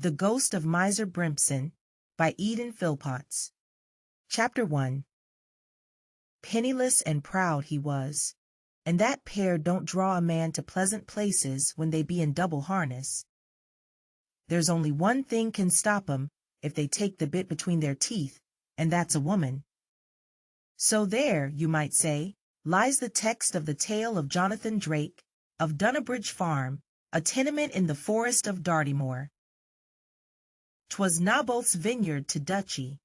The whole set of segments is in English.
The Ghost of Miser Brimpson by Eden Phillpotts. Chapter 1. Penniless and proud he was, and that pair don't draw a man to pleasant places when they be in double harness. There's only one thing can stop 'em if they take the bit between their teeth, and that's a woman. So there, you might say, lies the text of the tale of Jonathan Drake, of Dunnabridge Farm, a tenement in the forest of Dartymoor. 'Twas Naboth's vineyard to Duchy,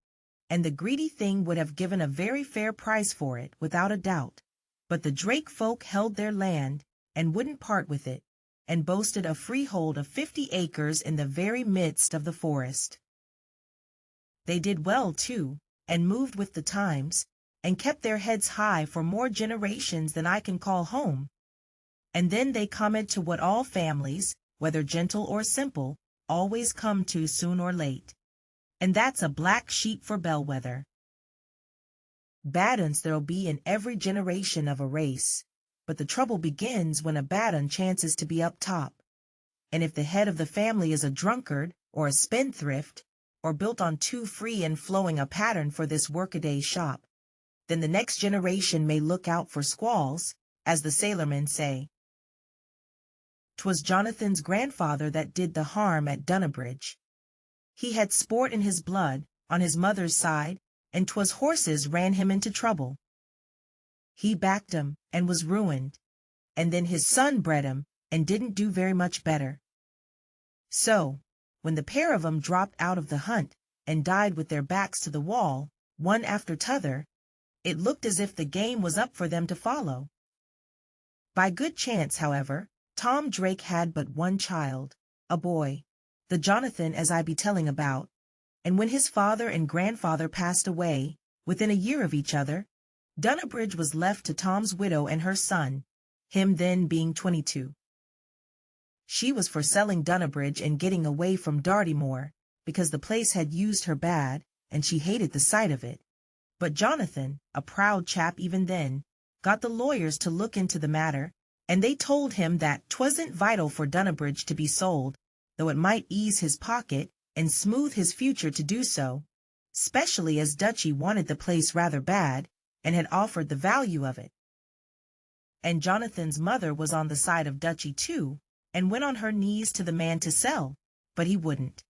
and the greedy thing would have given a very fair price for it, without a doubt, but the Drake folk held their land, and wouldn't part with it, and boasted a freehold of 50 acres in the very midst of the forest. They did well, too, and moved with the times, and kept their heads high for more generations than I can call home. And then they come to what all families, whether gentle or simple, always come to soon or late, and that's a black sheep for bellwether. Bad uns there'll be in every generation of a race, but the trouble begins when a bad un chances to be up top, and if the head of the family is a drunkard or a spendthrift, or built on too free and flowing a pattern for this workaday shop, then the next generation may look out for squalls, as the sailormen say. 'Twas Jonathan's grandfather that did the harm at Dunnabridge. He had sport in his blood, on his mother's side, and 'twas horses ran him into trouble. He backed 'em, and was ruined, and then his son bred 'em, and didn't do very much better. So, when the pair of 'em dropped out of the hunt, and died with their backs to the wall, one after t'other, it looked as if the game was up for them to follow. By good chance, however, Tom Drake had but one child, a boy, the Jonathan as I be telling about, and when his father and grandfather passed away, within a year of each other, Dunnabridge was left to Tom's widow and her son, him then being 22. She was for selling Dunnabridge and getting away from Dartymoor, because the place had used her bad, and she hated the sight of it. But Jonathan, a proud chap even then, got the lawyers to look into the matter, and they told him that 'twasn't vital for Dunnabridge to be sold, though it might ease his pocket and smooth his future to do so, specially as Duchy wanted the place rather bad, and had offered the value of it. And Jonathan's mother was on the side of Duchy too, and went on her knees to the man to sell, but he wouldn't.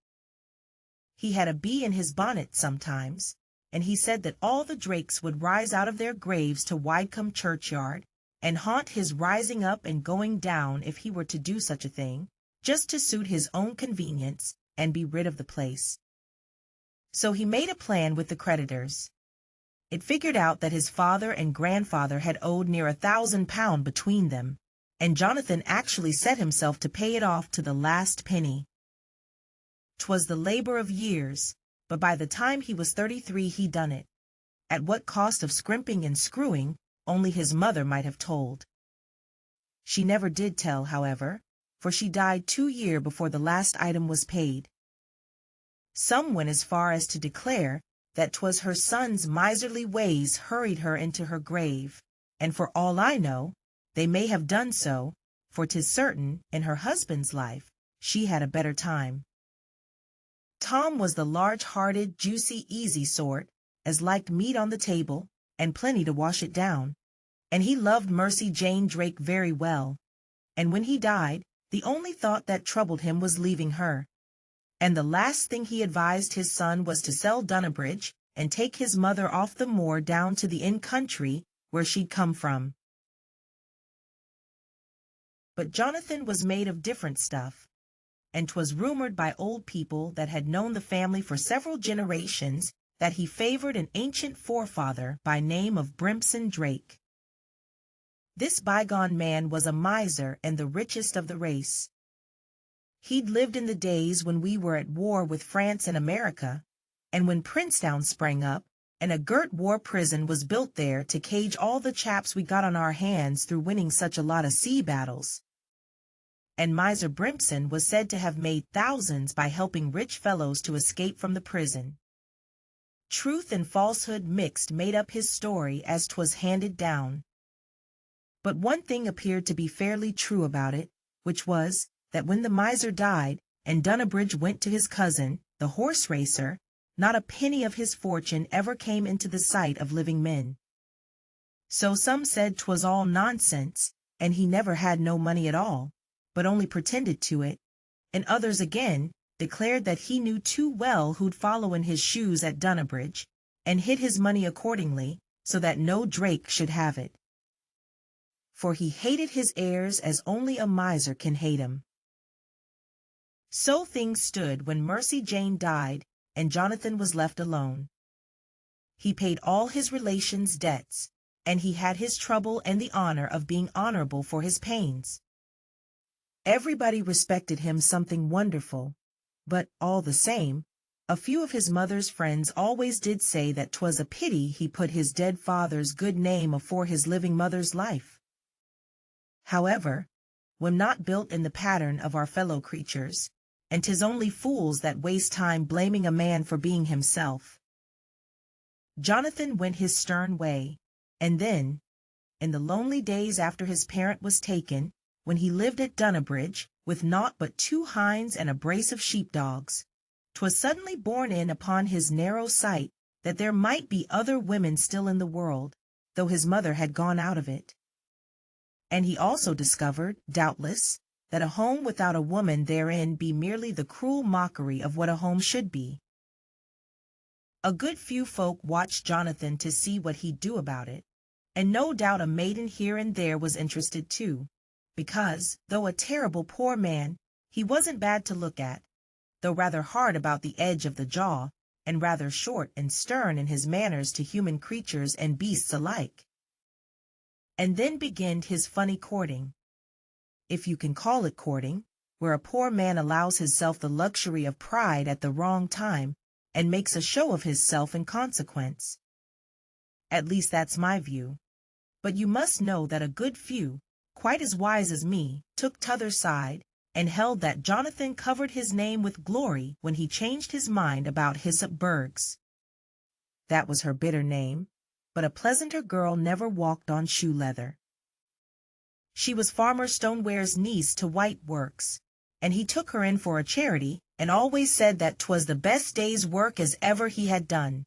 He had a bee in his bonnet sometimes, and he said that all the Drakes would rise out of their graves to Widecombe churchyard, and haunt his rising up and going down if he were to do such a thing, just to suit his own convenience and be rid of the place. So he made a plan with the creditors. It figured out that his father and grandfather had owed near £1,000 between them, and Jonathan actually set himself to pay it off to the last penny. 'Twas the labor of years, but by the time he was 33 he done it, at what cost of scrimping and screwing only his mother might have told. She never did tell, however, for she died 2 years before the last item was paid. Some went as far as to declare that 'twas her son's miserly ways hurried her into her grave, and for all I know, they may have done so, for 'tis certain, in her husband's life, she had a better time. Tom was the large-hearted, juicy, easy sort, as liked meat on the table, and plenty to wash it down, and he loved Mercy Jane Drake very well, and when he died, the only thought that troubled him was leaving her, and the last thing he advised his son was to sell Dunnabridge and take his mother off the moor down to the in-country where she'd come from. But Jonathan was made of different stuff, and 'twas rumored by old people that had known the family for several generations that he favored an ancient forefather by name of Brimpson Drake. This bygone man was a miser and the richest of the race. He'd lived in the days when we were at war with France and America, and when Princetown sprang up, and a girt war prison was built there to cage all the chaps we got on our hands through winning such a lot of sea battles. And Miser Brimpson was said to have made thousands by helping rich fellows to escape from the prison. Truth and falsehood mixed made up his story as 'twas handed down. But one thing appeared to be fairly true about it, which was that when the miser died, and Dunnabridge went to his cousin, the horse racer, not a penny of his fortune ever came into the sight of living men. So some said 'twas all nonsense, and he never had no money at all, but only pretended to it, and others again declared that he knew too well who'd follow in his shoes at Dunnabridge, and hid his money accordingly, so that no Drake should have it. For he hated his heirs as only a miser can hate 'em. So things stood when Mercy Jane died, and Jonathan was left alone. He paid all his relations' debts, and he had his trouble and the honor of being honorable for his pains. Everybody respected him something wonderful, but, all the same, a few of his mother's friends always did say that 'twas a pity he put his dead father's good name afore his living mother's life. However, we're not built in the pattern of our fellow creatures, and 'tis only fools that waste time blaming a man for being himself. Jonathan went his stern way, and then, in the lonely days after his parent was taken, when he lived at Dunnabridge, with naught but 2 hinds and a brace of sheepdogs, 'twas suddenly borne in upon his narrow sight that there might be other women still in the world, though his mother had gone out of it. And he also discovered, doubtless, that a home without a woman therein be merely the cruel mockery of what a home should be. A good few folk watched Jonathan to see what he'd do about it, and no doubt a maiden here and there was interested too, because, though a terrible poor man, he wasn't bad to look at, though rather hard about the edge of the jaw, and rather short and stern in his manners to human creatures and beasts alike. And then began his funny courting, if you can call it courting, where a poor man allows himself the luxury of pride at the wrong time, and makes a show of himself in consequence. At least that's my view. But you must know that a good few, quite as wise as me, took t'other side, and held that Jonathan covered his name with glory when he changed his mind about Hyssop Burghs. That was her bitter name, but a pleasanter girl never walked on shoe leather. She was Farmer Stoneware's niece to White Works, and he took her in for a charity, and always said that 'twas the best day's work as ever he had done.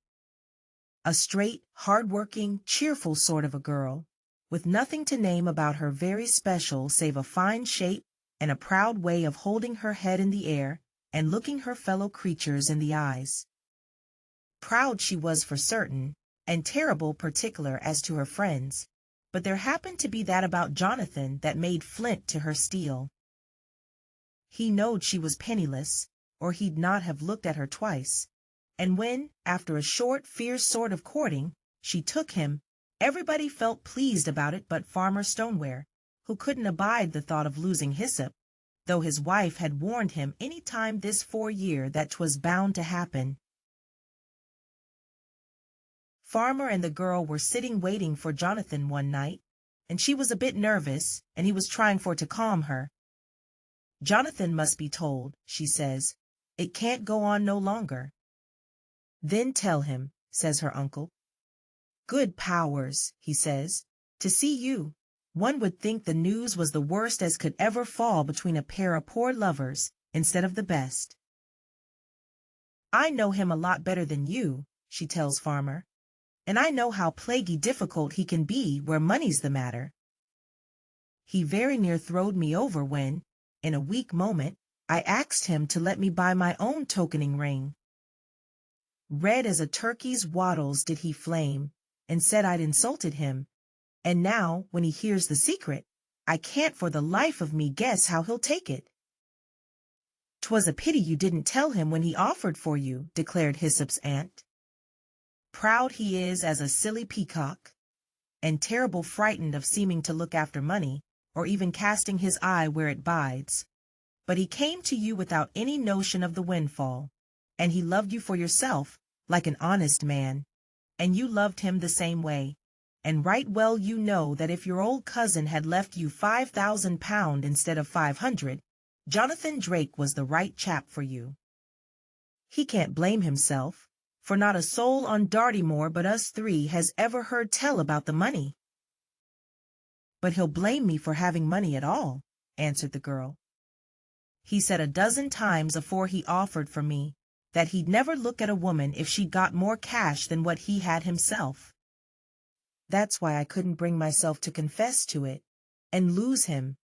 A straight, hard-working, cheerful sort of a girl, with nothing to name about her very special save a fine shape and a proud way of holding her head in the air and looking her fellow creatures in the eyes. Proud she was for certain, and terrible particular as to her friends, but there happened to be that about Jonathan that made flint to her steel. He knowed she was penniless, or he'd not have looked at her twice, and when, after a short, fierce sort of courting, she took him, everybody felt pleased about it but Farmer Stoneware, who couldn't abide the thought of losing Hyssop, though his wife had warned him any time this 4 year that 'twas bound to happen. Farmer and the girl were sitting waiting for Jonathan one night, and she was a bit nervous, and he was trying for to calm her. "Jonathan must be told," she says. "It can't go on no longer." "Then tell him," says her uncle. "Good powers," he says, "to see you. One would think the news was the worst as could ever fall between a pair of poor lovers, instead of the best." "I know him a lot better than you," she tells Farmer, "and I know how plaguey difficult he can be where money's the matter. He very near throwed me over when, in a weak moment, I axed him to let me buy my own tokening ring. Red as a turkey's wattles did he flame, and said I'd insulted him, and now, when he hears the secret, I can't for the life of me guess how he'll take it." "'Twas a pity you didn't tell him when he offered for you," declared Hyssop's aunt. "Proud he is as a silly peacock, and terrible frightened of seeming to look after money, or even casting his eye where it bides. But he came to you without any notion of the windfall, and he loved you for yourself, like an honest man, and you loved him the same way, and right well you know that if your old cousin had left you £5,000 instead of 500, Jonathan Drake was the right chap for you. He can't blame himself, for not a soul on Dartymoor but us 3 has ever heard tell about the money." "But he'll blame me for having money at all," answered the girl. He said 12 times afore he offered for me that he'd never look at a woman if she'd got more cash than what he had himself. That's why I couldn't bring myself to confess to it and lose him.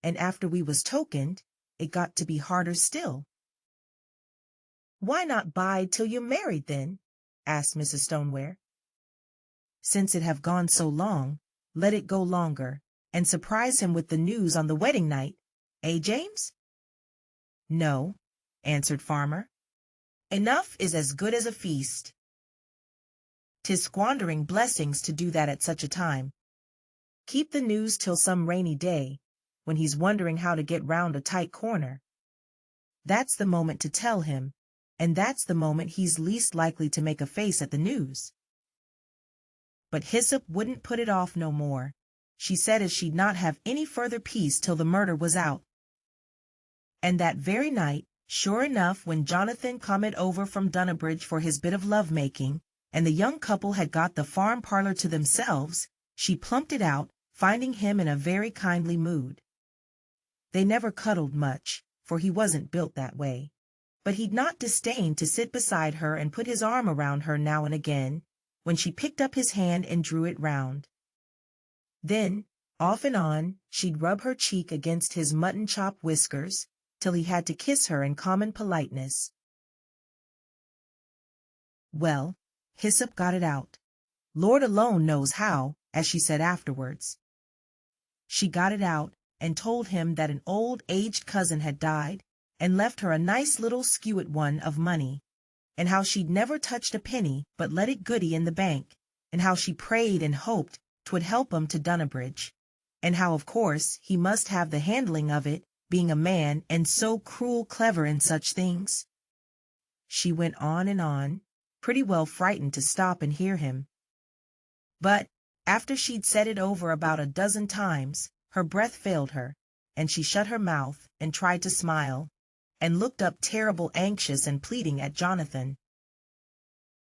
And after we was tokened, it got to be harder still. Why not bide till you're married then? Asked Mrs. Stoneware. Since it have gone so long, let it go longer, and surprise him with the news on the wedding night, James? No, answered Farmer. Enough is as good as a feast. 'Tis squandering blessings to do that at such a time. Keep the news till some rainy day, when he's wondering how to get round a tight corner. That's the moment to tell him, and that's the moment he's least likely to make a face at the news. But Hyssop wouldn't put it off no more. She said as she'd not have any further peace till the murder was out. And that very night, sure enough, when Jonathan comed over from Dunnabridge for his bit of love-making, and the young couple had got the farm parlor to themselves, she plumped it out, finding him in a very kindly mood. They never cuddled much, for he wasn't built that way, but he'd not disdained to sit beside her and put his arm around her now and again, when she picked up his hand and drew it round. Then, off and on, she'd rub her cheek against his mutton-chop whiskers, till he had to kiss her in common politeness. Well, Hyssop got it out. Lord alone knows how, as she said afterwards. She got it out, and told him that an old aged cousin had died, and left her a nice little skewett one of money, and how she'd never touched a penny but let it goody in the bank, and how she prayed and hoped 'twould help 'em to Dunnabridge, and how of course he must have the handling of it, being a man and so cruel clever in such things. She went on and on, pretty well frightened to stop and hear him. But, after she'd said it over about 12 times, her breath failed her, and she shut her mouth and tried to smile, and looked up terrible anxious and pleading at Jonathan.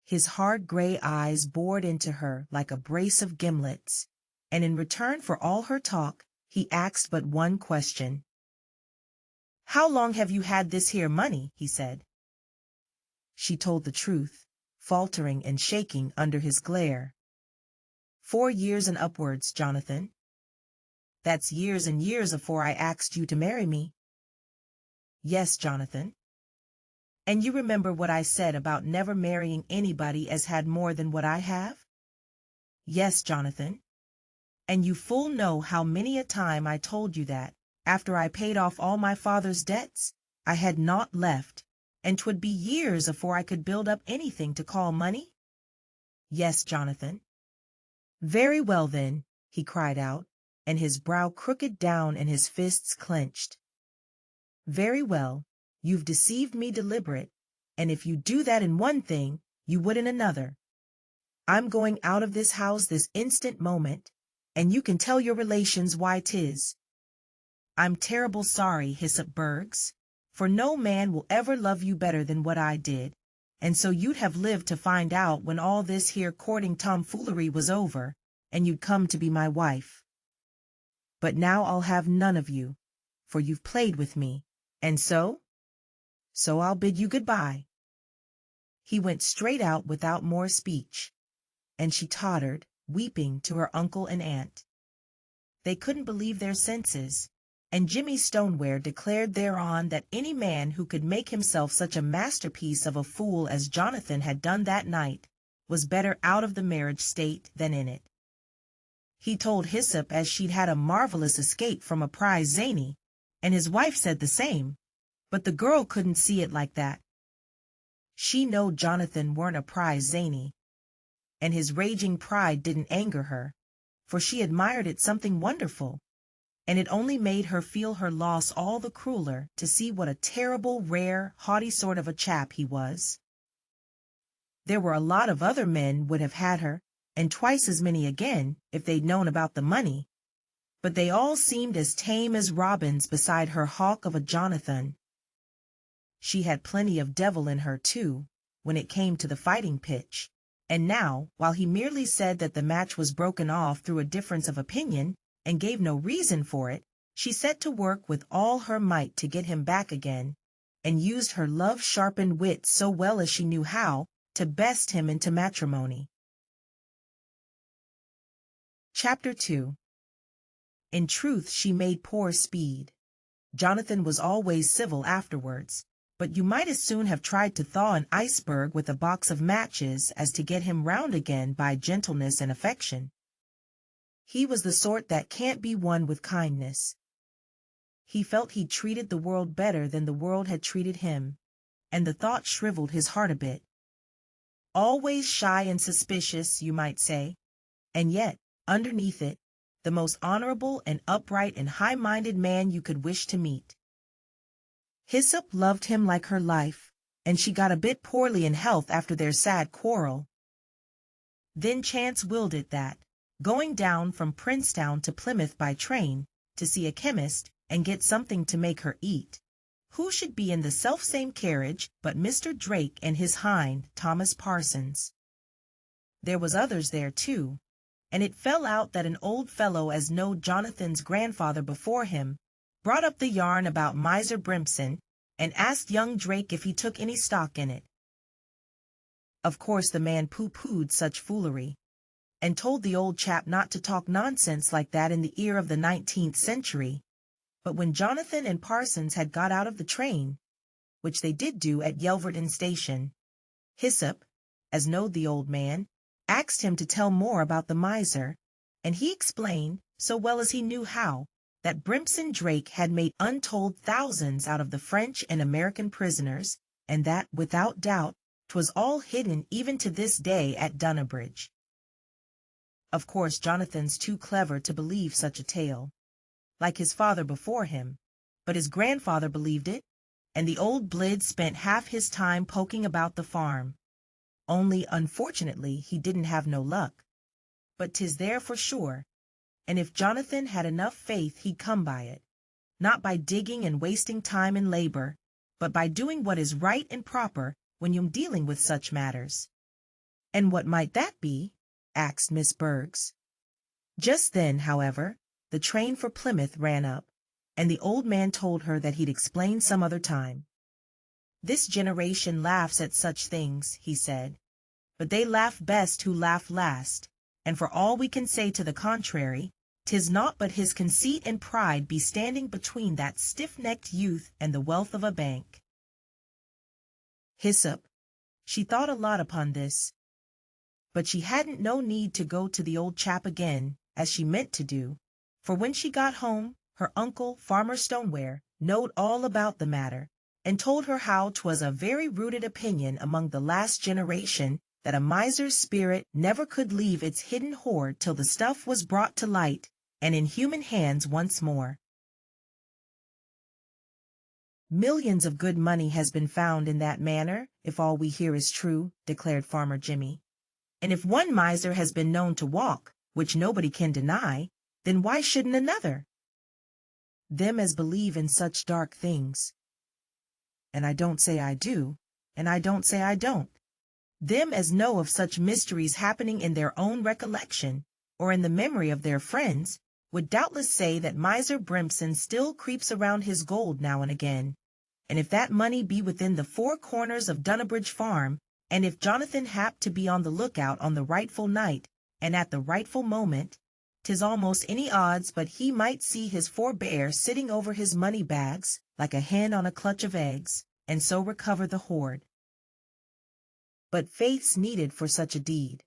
His hard gray eyes bored into her like a brace of gimlets, and in return for all her talk, he asked but one question. "How long have you had this here money?" he said. She told the truth, faltering and shaking under his glare. 4 years and upwards, Jonathan. That's years and years afore I axed you to marry me. Yes, Jonathan. And you remember what I said about never marrying anybody as had more than what I have? Yes, Jonathan. And you full know how many a time I told you that, after I paid off all my father's debts, I had naught left, and 'twould be years afore I could build up anything to call money? Yes, Jonathan. Very well then, he cried out, and his brow crooked down and his fists clenched. Very well, you've deceived me deliberate, and if you do that in one thing, you would in another. I'm going out of this house this instant moment, and you can tell your relations why 'tis. I'm terrible sorry, Hyssop Burgs, for no man will ever love you better than what I did, and so you'd have lived to find out when all this here courting tomfoolery was over, and you'd come to be my wife. But now I'll have none of you, for you've played with me, and so I'll bid you good-bye. He went straight out without more speech, and she tottered, weeping, to her uncle and aunt. They couldn't believe their senses, and Jimmy Stoneware declared thereon that any man who could make himself such a masterpiece of a fool as Jonathan had done that night was better out of the marriage state than in it. He told Hyssop as she'd had a marvelous escape from a prize zany, and his wife said the same, but the girl couldn't see it like that. She knowed Jonathan weren't a prize zany, and his raging pride didn't anger her, for she admired it something wonderful, and it only made her feel her loss all the crueler to see what a terrible, rare, haughty sort of a chap he was. There were a lot of other men would have had her, and twice as many again, if they'd known about the money, but they all seemed as tame as robins beside her hawk of a Jonathan. She had plenty of devil in her, too, when it came to the fighting pitch, and now, while he merely said that the match was broken off through a difference of opinion, and gave no reason for it, She set to work with all her might to get him back again, and used her love-sharpened wit so well as she knew how to best him into matrimony. Chapter 2. In truth she made poor speed. Jonathan was always civil afterwards, but you might as soon have tried to thaw an iceberg with a box of matches as to get him round again by gentleness and affection. He was the sort that can't be won with kindness. He felt he'd treated the world better than the world had treated him, and the thought shriveled his heart a bit. Always shy and suspicious, you might say, and yet, underneath it, the most honorable and upright and high-minded man you could wish to meet. Hyssop loved him like her life, and she got a bit poorly in health after their sad quarrel. Then chance willed it that, going down from Princetown to Plymouth by train, to see a chemist and get something to make her eat, who should be in the selfsame carriage but Mr. Drake and his hind, Thomas Parsons. There was others there, too, and it fell out that an old fellow as knowed Jonathan's grandfather before him brought up the yarn about Miser Brimpson and asked young Drake if he took any stock in it. Of course the man pooh-poohed such foolery, and told the old chap not to talk nonsense like that in the ear of the 19th century. But when Jonathan and Parsons had got out of the train, which they did do at Yelverton Station, Hyssop, as knowed the old man, asked him to tell more about the miser, and he explained, so well as he knew how, that Brimpson Drake had made untold thousands out of the French and American prisoners, and that, without doubt, 'twas all hidden even to this day at Dunnabridge. Of course Jonathan's too clever to believe such a tale, like his father before him, but his grandfather believed it, and the old blid spent half his time poking about the farm. Only, unfortunately, he didn't have no luck. But 'tis there for sure, and if Jonathan had enough faith he'd come by it, not by digging and wasting time and labor, but by doing what is right and proper when you're dealing with such matters. And what might that be? Asked Miss Bergs. Just then, however, the train for Plymouth ran up, and the old man told her that he'd explain some other time. This generation laughs at such things, he said, but they laugh best who laugh last, and for all we can say to the contrary, 'tis naught but his conceit and pride be standing between that stiff-necked youth and the wealth of a bank. Hyssop, she thought a lot upon this, but she hadn't no need to go to the old chap again, as she meant to do, for when she got home, her uncle, Farmer Stoneware, knowed all about the matter, and told her how 'twas a very rooted opinion among the last generation that a miser's spirit never could leave its hidden hoard till the stuff was brought to light and in human hands once more. Millions of good money has been found in that manner, if all we hear is true, declared Farmer Jimmy. And if one miser has been known to walk, which nobody can deny, then why shouldn't another? Them as believe in such dark things. And I don't say I do, and I don't say I don't. Them as know of such mysteries happening in their own recollection, or in the memory of their friends, would doubtless say that Miser Brimpson still creeps around his gold now and again, and if that money be within the four corners of Dunnabridge Farm, and if Jonathan hap to be on the lookout on the rightful night, and at the rightful moment, 'tis almost any odds but he might see his forebears sitting over his money bags, like a hen on a clutch of eggs, and so recover the hoard. But faith's needed for such a deed,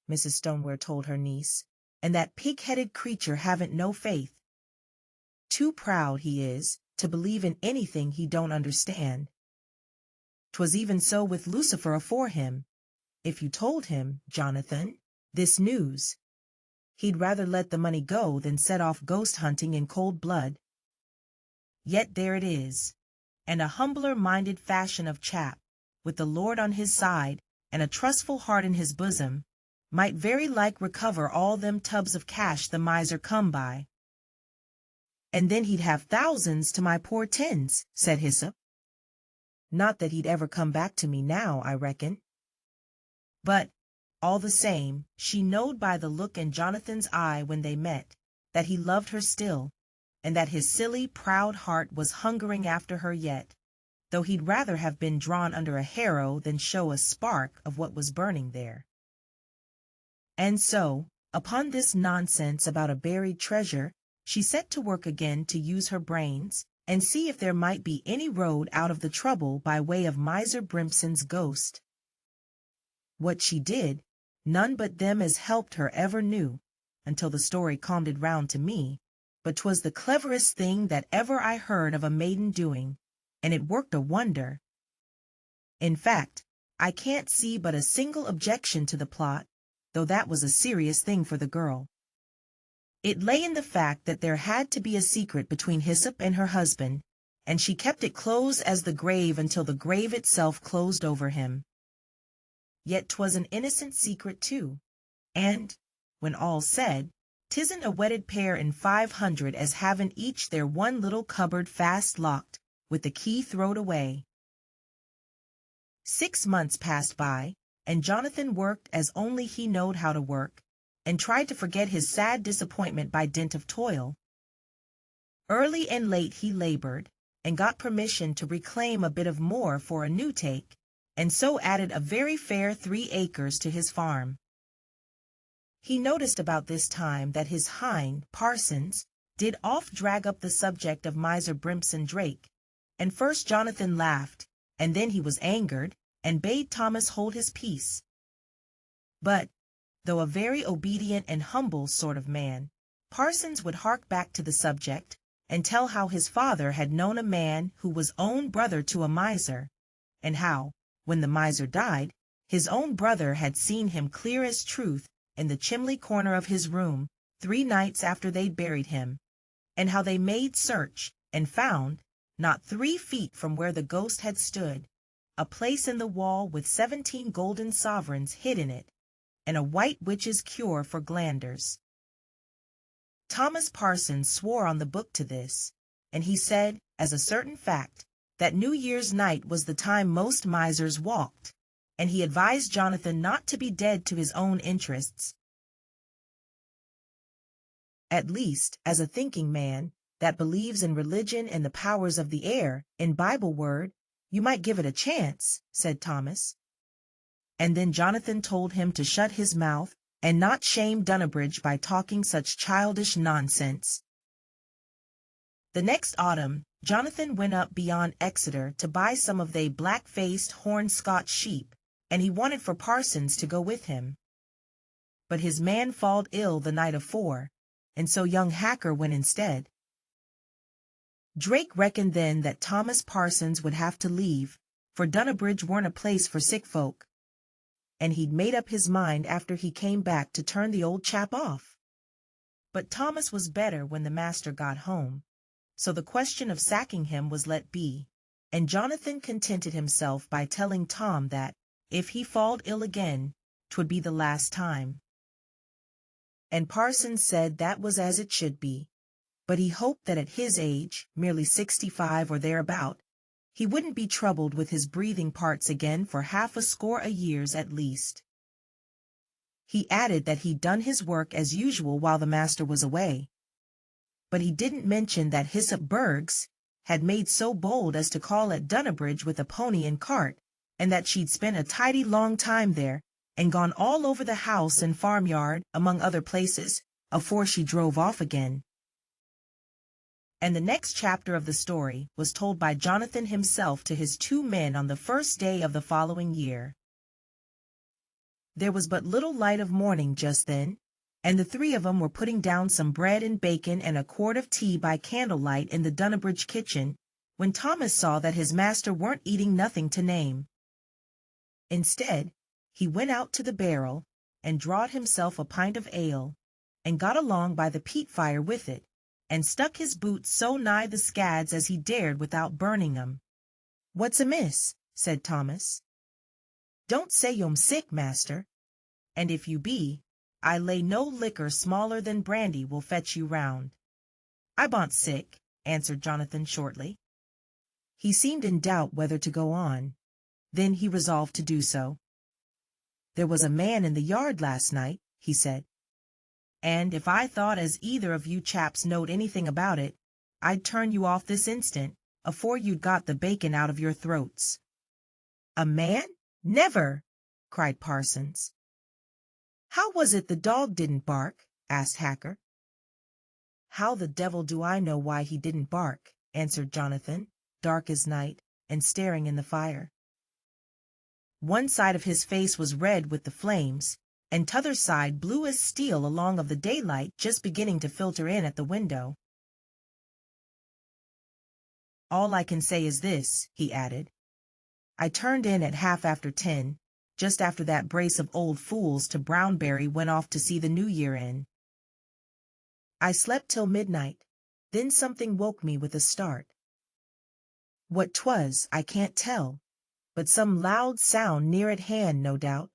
Mrs. Stoneware told her niece, and that pig-headed creature haven't no faith. Too proud, he is, to believe in anything he don't understand. 'Twas even so with Lucifer afore him. If you told him, Jonathan, this news, he'd rather let the money go than set off ghost-hunting in cold blood. Yet there it is, and a humbler-minded fashion of chap, with the Lord on his side and a trustful heart in his bosom, might very like recover all them tubs of cash the miser come by. And then he'd have thousands to my poor tens, said Hyssop. Not that he'd ever come back to me now, I reckon. But, all the same, she knowed by the look in Jonathan's eye when they met, that he loved her still, and that his silly, proud heart was hungering after her yet, though he'd rather have been drawn under a harrow than show a spark of what was burning there. And so, upon this nonsense about a buried treasure, she set to work again to use her brains and see if there might be any road out of the trouble by way of Miser Brimpson's ghost. What she did, none but them as helped her ever knew, until the story calmed it round to me, but 'twas the cleverest thing that ever I heard of a maiden doing, and it worked a wonder. In fact, I can't see but a single objection to the plot, though that was a serious thing for the girl. It lay in the fact that there had to be a secret between Hyssop and her husband, and she kept it close as the grave until the grave itself closed over him. Yet 'twas an innocent secret too, and, when all's said, 'tisn't a wedded pair in 500 as haven't each their one little cupboard fast locked, with the key throwed away. 6 months passed by, and Jonathan worked as only he knowed how to work, and tried to forget his sad disappointment by dint of toil. Early and late he labored, and got permission to reclaim a bit of moor for a new take, and so added a very fair 3 acres to his farm. He noticed about this time that his hind, Parsons, did oft drag up the subject of Miser Brimpson Drake, and first Jonathan laughed, and then he was angered, and bade Thomas hold his peace. But, though a very obedient and humble sort of man, Parsons would hark back to the subject, and tell how his father had known a man who was own brother to a miser, and how, when the miser died, his own brother had seen him clear as truth in the chimney corner of his room 3 nights after they'd buried him, and how they made search, and found, not 3 feet from where the ghost had stood, a place in the wall with 17 golden sovereigns hid in it, and a white witch's cure for glanders. Thomas Parsons swore on the book to this, and he said, as a certain fact, that New Year's night was the time most misers walked, and he advised Jonathan not to be dead to his own interests. At least, as a thinking man that believes in religion and the powers of the air, in Bible word, you might give it a chance, said Thomas. And then Jonathan told him to shut his mouth and not shame Dunnabridge by talking such childish nonsense. The next autumn, Jonathan went up beyond Exeter to buy some of they black-faced horned Scotch sheep, and he wanted for Parsons to go with him. But his man falled ill the night afore, and so young Hacker went instead. Drake reckoned then that Thomas Parsons would have to leave, for Dunnabridge weren't a place for sick folk, and he'd made up his mind after he came back to turn the old chap off. But Thomas was better when the master got home, so the question of sacking him was let be, and Jonathan contented himself by telling Tom that, if he falled ill again, 'twould be the last time. And Parsons said that was as it should be, but he hoped that at his age, merely 65 or thereabout, he wouldn't be troubled with his breathing parts again for 60 years at least. He added that he'd done his work as usual while the master was away, but he didn't mention that Hyssop Burgs had made so bold as to call at Dunnabridge with a pony and cart, and that she'd spent a tidy long time there, and gone all over the house and farmyard, among other places, afore she drove off again. And the next chapter of the story was told by Jonathan himself to his 2 men on the first day of the following year. There was but little light of morning just then, and the 3 of 'em were putting down some bread and bacon and a quart of tea by candlelight in the Dunnabridge kitchen, when Thomas saw that his master weren't eating nothing to name. Instead, he went out to the barrel, and drawed himself a pint of ale, and got along by the peat fire with it, and stuck his boots so nigh the scads as he dared without burning 'em. "What's amiss?" said Thomas. "Don't say you'm sick, master, and if you be, I lay no liquor smaller than brandy will fetch you round." "I ba'n't sick," answered Jonathan shortly. He seemed in doubt whether to go on. Then he resolved to do so. "There was a man in the yard last night," he said, "and if I thought as either of you chaps knowed anything about it, I'd turn you off this instant, afore you'd got the bacon out of your throats." "A man? Never!" cried Parsons. "How was it the dog didn't bark?" asked Hacker. "How the devil do I know why he didn't bark?" answered Jonathan, dark as night, and staring in the fire. One side of his face was red with the flames, and t'other side blue as steel along of the daylight just beginning to filter in at the window. "All I can say is this," he added. "I turned in at 10:30, just after that brace of old fools to Brownberry went off to see the New Year in. I slept till midnight, then something woke me with a start. What 'twas I can't tell, but some loud sound near at hand, no doubt.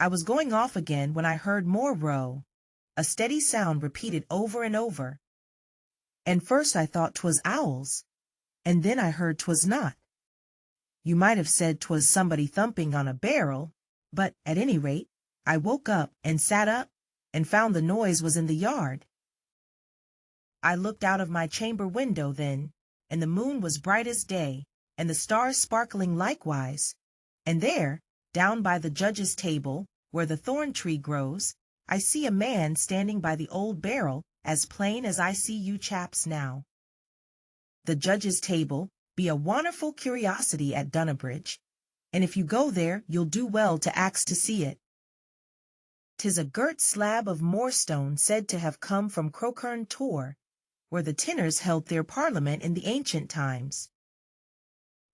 I was going off again when I heard more row, a steady sound repeated over and over. And first I thought 'twas owls, and then I heard 'twas not. You might have said 'twas somebody thumping on a barrel, but, at any rate, I woke up and sat up, and found the noise was in the yard. I looked out of my chamber window then, and the moon was bright as day, and the stars sparkling likewise, and there, down by the judge's table, where the thorn tree grows, I see a man standing by the old barrel as plain as I see you chaps now. The judge's table be a wonderful curiosity at Dunnabridge, and if you go there you'll do well to ax to see it. 'Tis a girt slab of moorstone said to have come from Crokern Tor, where the tinners held their parliament in the ancient times.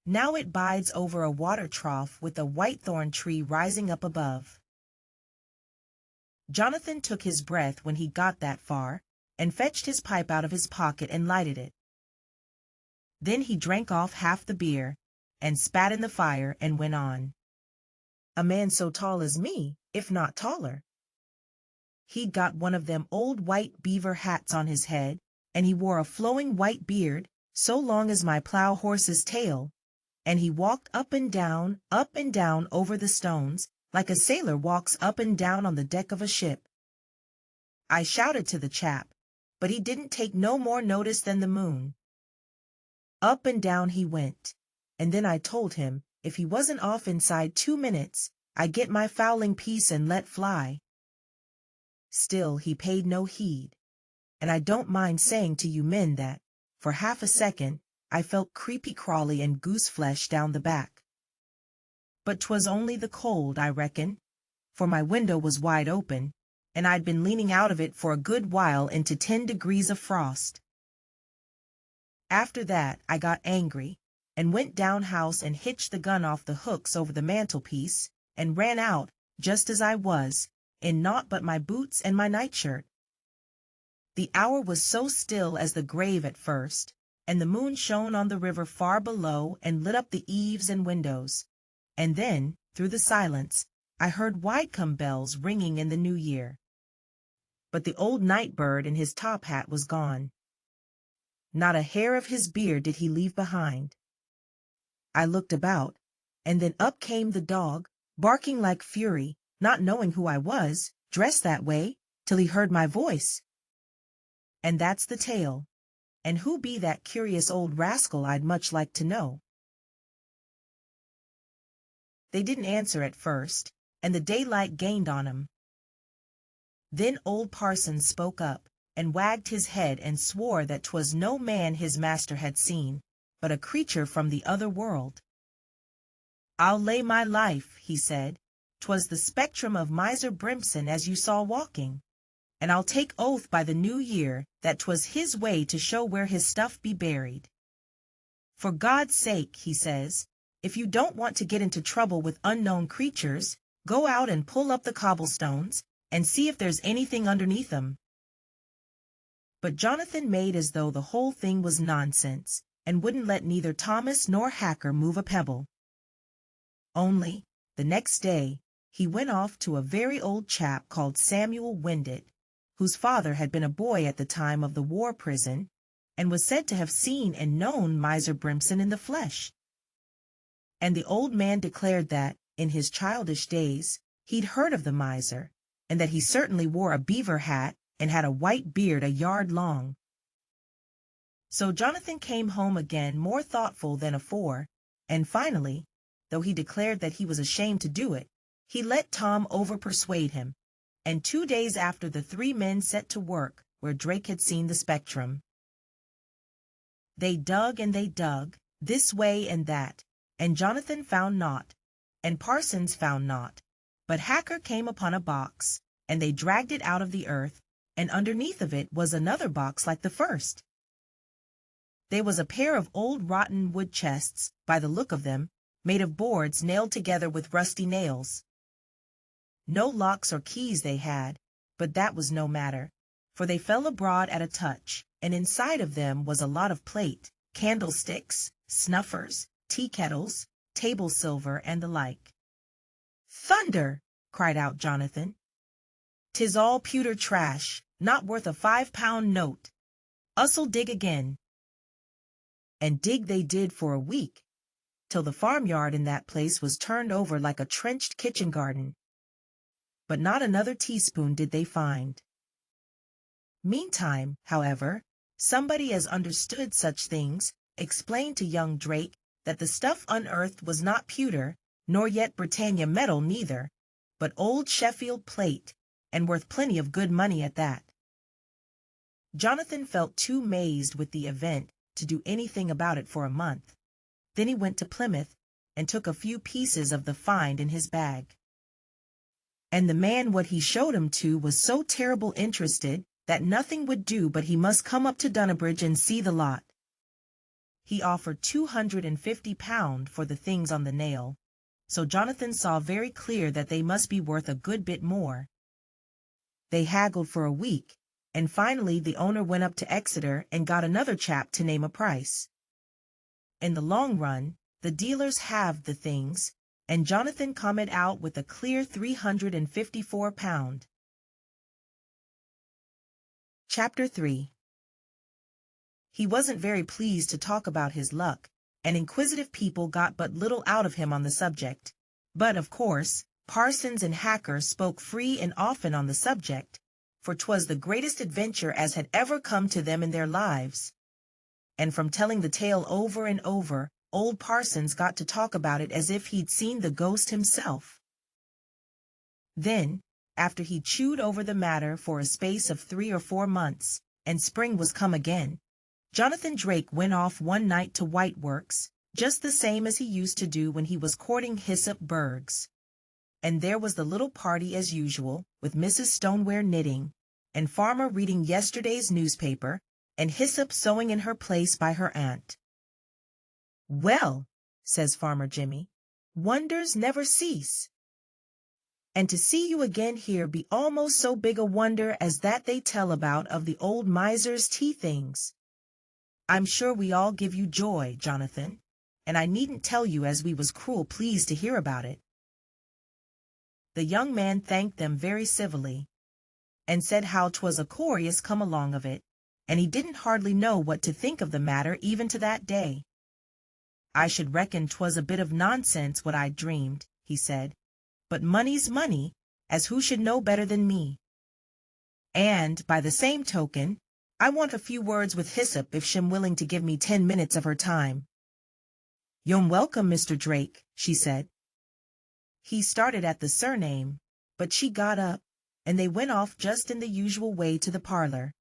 Now it bides over a water trough with a whitethorn tree rising up above. Jonathan took his breath when he got that far, and fetched his pipe out of his pocket and lighted it. Then he drank off half the beer, and spat in the fire, and went on. A man so tall as me, if not taller. He'd got one of them old white beaver hats on his head, and he wore a flowing white beard, so long as my plough horse's tail, and he walked up and down over the stones, like a sailor walks up and down on the deck of a ship. I shouted to the chap, but he didn't take no more notice than the moon. Up and down he went, and then I told him if he wasn't off inside 2 minutes, I'd get my fowling piece and let fly. Still he paid no heed, and I don't mind saying to you men that, for half a second, I felt creepy-crawly and goose-flesh down the back. But 'twas only the cold, I reckon, for my window was wide open, and I'd been leaning out of it for a good while into 10 degrees of frost. After that I got angry, and went down house and hitched the gun off the hooks over the mantelpiece, and ran out, just as I was, in naught but my boots and my nightshirt. The hour was so still as the grave at first, and the moon shone on the river far below and lit up the eaves and windows, and then, through the silence, I heard Widecombe bells ringing in the New Year. But the old night-bird in his top hat was gone. Not a hair of his beard did he leave behind. I looked about, and then up came the dog, barking like fury, not knowing who I was, dressed that way, till he heard my voice. And that's the tale. And who be that curious old rascal, I'd much like to know. They didn't answer at first, and the daylight gained on 'em. Then old Parsons spoke up, and wagged his head and swore that 'twas no man his master had seen, but a creature from the other world. I'll lay my life, he said, 'twas the spectrum of Miser Brimpson as you saw walking, and I'll take oath by the New Year that 'twas his way to show where his stuff be buried. For God's sake, he says, if you don't want to get into trouble with unknown creatures, go out and pull up the cobblestones, and see if there's anything underneath 'em. But Jonathan made as though the whole thing was nonsense, and wouldn't let neither Thomas nor Hacker move a pebble. Only, the next day, he went off to a very old chap called Samuel Windett, whose father had been a boy at the time of the war prison, and was said to have seen and known Miser Brimpson in the flesh. And the old man declared that, in his childish days, he'd heard of the miser, and that he certainly wore a beaver hat and had a white beard a yard long. So Jonathan came home again more thoughtful than afore, and finally, though he declared that he was ashamed to do it, he let Tom over-persuade him, and 2 days after the 3 men set to work where Drake had seen the spectrum. They dug and they dug, this way and that, and Jonathan found naught, and Parsons found naught, but Hacker came upon a box, and they dragged it out of the earth, and underneath of it was another box like the first. There was a pair of old rotten wood chests, by the look of them, made of boards nailed together with rusty nails. No locks or keys they had, but that was no matter, for they fell abroad at a touch, and inside of them was a lot of plate, candlesticks, snuffers, tea-kettles, table silver, and the like. "Thunder!" cried out Jonathan. "'Tis all pewter trash, not worth a 5-pound note. Us'll dig again." And dig they did for a week, till the farmyard in that place was turned over like a trenched kitchen garden. But not another teaspoon did they find. Meantime, however, somebody as understood such things explained to young Drake that the stuff unearthed was not pewter, nor yet Britannia metal neither, but old Sheffield plate, and worth plenty of good money at that. Jonathan felt too mazed with the event to do anything about it for a month. Then he went to Plymouth and took a few pieces of the find in his bag. And the man what he showed him to was so terrible interested that nothing would do but he must come up to Dunnabridge and see the lot. He offered £250 for the things on the nail, so Jonathan saw very clear that they must be worth a good bit more. They haggled for a week, and finally the owner went up to Exeter and got another chap to name a price. In the long run, the dealers halved the things, and Jonathan come it out with a clear £354. Chapter 3. He wasn't very pleased to talk about his luck, and inquisitive people got but little out of him on the subject. But, of course, Parsons and Hacker spoke free and often on the subject, for 'twas the greatest adventure as had ever come to them in their lives. And from telling the tale over and over, old Parsons got to talk about it as if he'd seen the ghost himself. Then, after he chewed over the matter for a space of 3 or 4 months, and spring was come again, Jonathan Drake went off one night to Whiteworks, just the same as he used to do when he was courting Hyssop Burgs. And there was the little party as usual, with Mrs. Stoneware knitting, and Farmer reading yesterday's newspaper, and Hyssop sewing in her place by her aunt. "Well," says Farmer Jimmy, "wonders never cease. And to see you again here be almost so big a wonder as that they tell about of the old miser's tea-things. I'm sure we all give you joy, Jonathan, and I needn't tell you as we was cruel pleased to hear about it." The young man thanked them very civilly, and said how 'twas a curious come along of it, and he didn't hardly know what to think of the matter even to that day. "I should reckon 'twas a bit of nonsense what I dreamed," he said, "but money's money, as who should know better than me. And, by the same token, I want a few words with Hyssop if she'm willing to give me 10 minutes of her time." "You'm welcome, Mr. Drake," she said. He started at the surname, but she got up, and they went off just in the usual way to the parlor,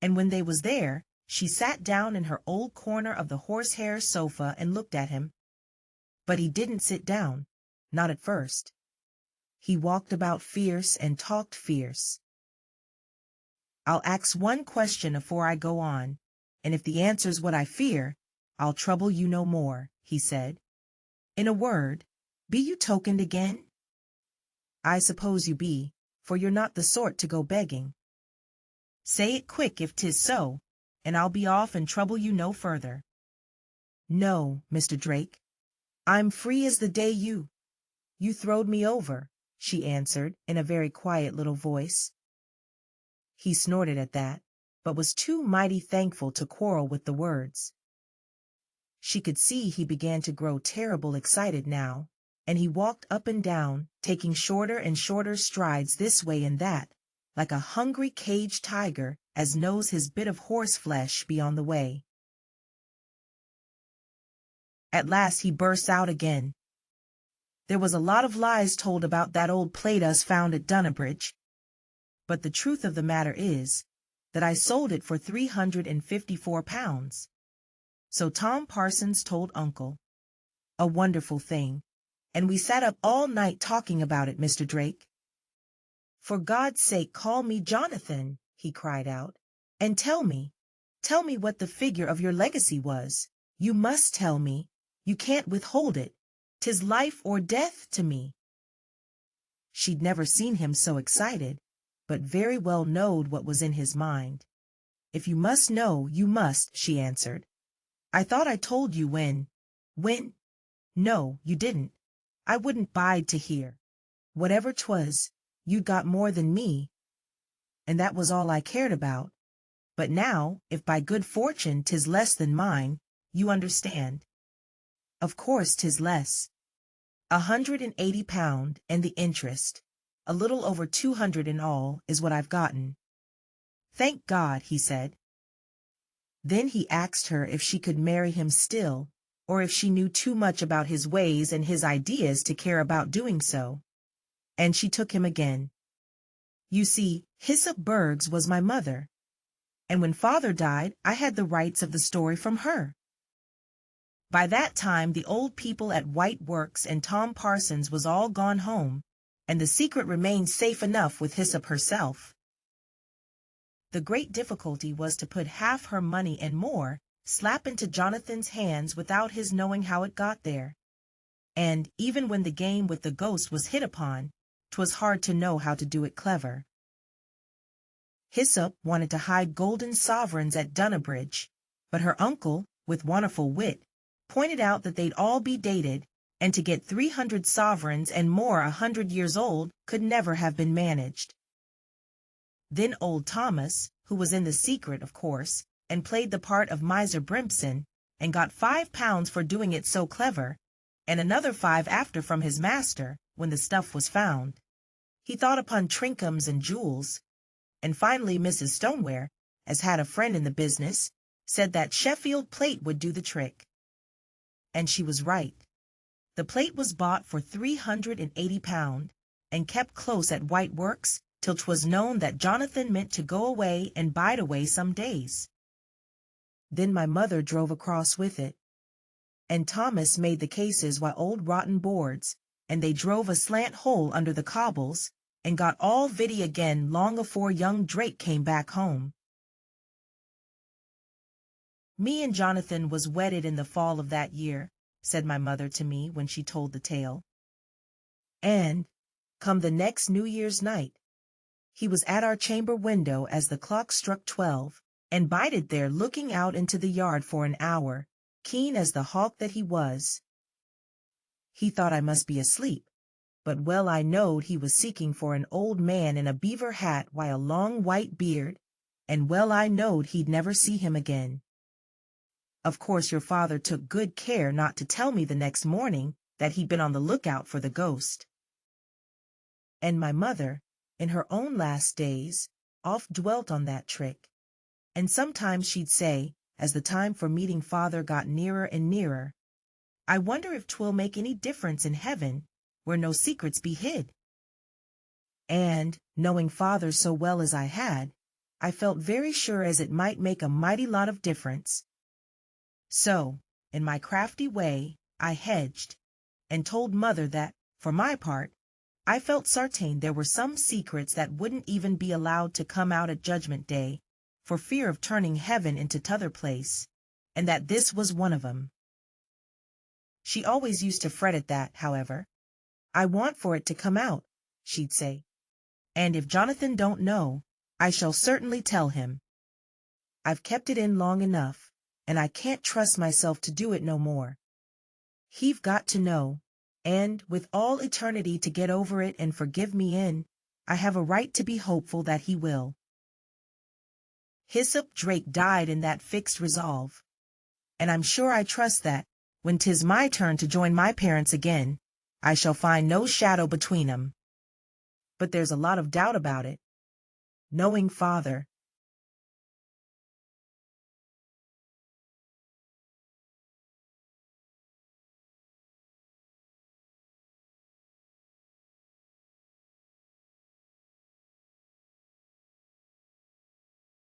and when they was there, she sat down in her old corner of the horsehair sofa and looked at him. But he didn't sit down, not at first. He walked about fierce and talked fierce. "I'll ax one question afore I go on, and if the answer's what I fear, I'll trouble you no more," he said. "In a word, be you tokened again?" "I suppose you be, for you're not the sort to go begging." "Say it quick if 'tis so, and I'll be off and trouble you no further." "No, Mr. Drake, I'm free as the day you throwed me over," she answered in a very quiet little voice. He snorted at that, but was too mighty thankful to quarrel with the words. She could see he began to grow terrible excited now, and he walked up and down, taking shorter and shorter strides this way and that, like a hungry caged tiger as knows his bit of horse flesh be on the way. At last he bursts out again. There was a lot of lies told about that old plate us found at Dunnabridge. But the truth of the matter is that I sold it for £354. So Tom Parsons told Uncle. A wonderful thing. And we sat up all night talking about it, Mr. Drake. For God's sake, call me Jonathan, he cried out, and tell me what the figure of your legacy was. You must tell me. You can't withhold it. 'Tis life or death to me. She'd never seen him so excited, but very well knowed what was in his mind. If you must know, you must, she answered. I thought I told you when. No, you didn't. I wouldn't bide to hear. Whatever 'twas, you'd got more than me, and that was all I cared about. But now, if by good fortune 'tis less than mine, you understand. Of course 'tis less. £180, and the interest, a little over 200 in all, is what I've gotten. Thank God, he said. Then he asked her if she could marry him still, or if she knew too much about his ways and his ideas to care about doing so. And she took him again. You see, Hyssop Burgs was my mother, and when father died I had the rights of the story from her. By that time the old people at White Works and Tom Parsons was all gone home, and the secret remained safe enough with Hyssop herself. The great difficulty was to put half her money and more slap into Jonathan's hands without his knowing how it got there. And even when the game with the ghost was hit upon, 'twas hard to know how to do it clever. Hyssop wanted to hide golden sovereigns at Dunnabridge, but her uncle, with wonderful wit, pointed out that they'd all be dated, and to get 300 sovereigns and more 100 years old could never have been managed. Then old Thomas, who was in the secret, of course, and played the part of Miser Brimpson, and got £5 for doing it so clever, and another 5 after from his master, when the stuff was found. He thought upon trinkums and jewels, and finally Mrs. Stoneware, as had a friend in the business, said that Sheffield plate would do the trick. And she was right. The plate was bought for £380, and kept close at White Works till 'twas known that Jonathan meant to go away and bide away some days. Then my mother drove across with it, and Thomas made the cases while old rotten boards, and they drove a slant hole under the cobbles, and got all vitty again long afore young Drake came back home. Me and Jonathan was wedded in the fall of that year, said my mother to me when she told the tale. And, come the next New Year's night, he was at our chamber window as the clock struck 12, and bided there looking out into the yard for an hour, keen as the hawk that he was. He thought I must be asleep, but well I knowed he was seeking for an old man in a beaver hat wi' a long white beard, and well I knowed he'd never see him again. Of course your father took good care not to tell me the next morning that he'd been on the lookout for the ghost. And my mother, in her own last days, oft dwelt on that trick, and sometimes she'd say, as the time for meeting father got nearer and nearer, I wonder if 'twill make any difference in heaven, where no secrets be hid. And, knowing father so well as I had, I felt very sure as it might make a mighty lot of difference. So, in my crafty way, I hedged, and told mother that, for my part, I felt certain there were some secrets that wouldn't even be allowed to come out at Judgment Day, for fear of turning heaven into t'other place, and that this was one of 'em. She always used to fret at that, however. I want for it to come out, she'd say, and if Jonathan don't know, I shall certainly tell him. I've kept it in long enough, and I can't trust myself to do it no more. He've got to know, and, with all eternity to get over it and forgive me in, I have a right to be hopeful that he will. Hyssop Drake died in that fixed resolve, and I'm sure I trust that, when 'tis my turn to join my parents again, I shall find no shadow between 'em. But there's a lot of doubt about it. Knowing father,